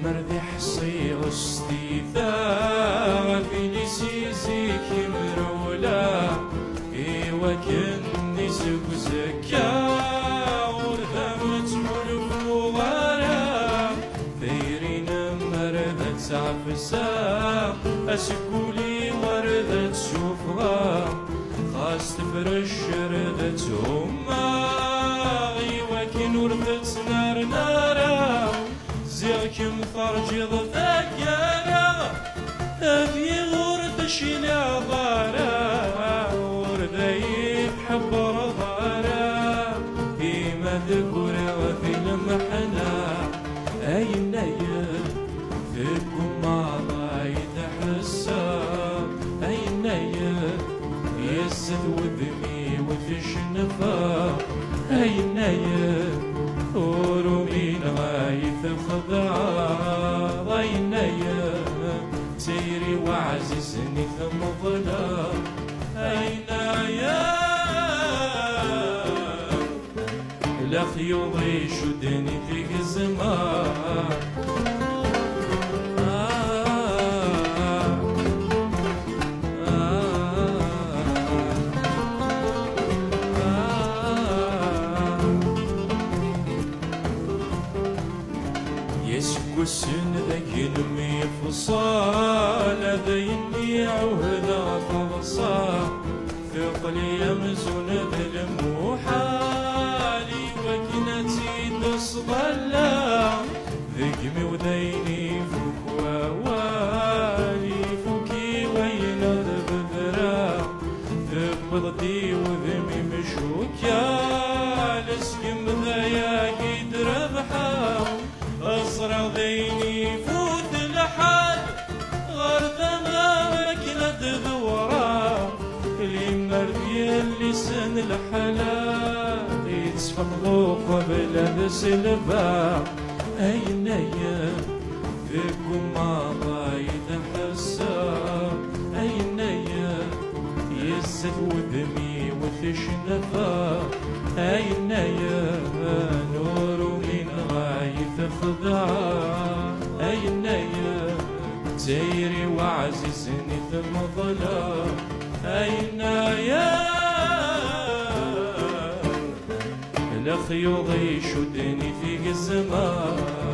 مرضي حصي استيثا في لسيزيك مرولا إيوا كني زكا ورثمت حلف وغارا ثيرين مرضة تعفسا أسكولي وردة شوفها خاص تفرش ردة أمها إيوا كن ورثت نار نارا زيك مفرجض ذكرى أبي غرد شيلا ضارا وردا يحب رضارا فيما ذكر وفي المحنى أين فيكم ما يتحسى أين يسد وذمي وتشنفا أين ورومين غايث خضعا ضينيا سيري وعززني ثم ظلا أين يا الأخيوض يشدني في الزمان يسكو السن ذاك نمي فصال ذيني عهدا فصال ثقلي يمزون بالمحالي وكنتي تصبلا ذقمي وذيني فوق ووالي فوكي وين ذبذرا ذبضتي وذمي مشوكا لسكم ذايا قيد ربحا أصرع ذيني فوت لحد غرثة ماكلة ذورا اللي مرضي اللسان الحلال يتصفق ذوق بلا سلبا أين فيكم ما ضايد حسا أين يزف وذمي وتشنفا أين نور من غاية خضعا أين سيري وعززني ثم ظلا أين الأخيوض يشدني في الزمان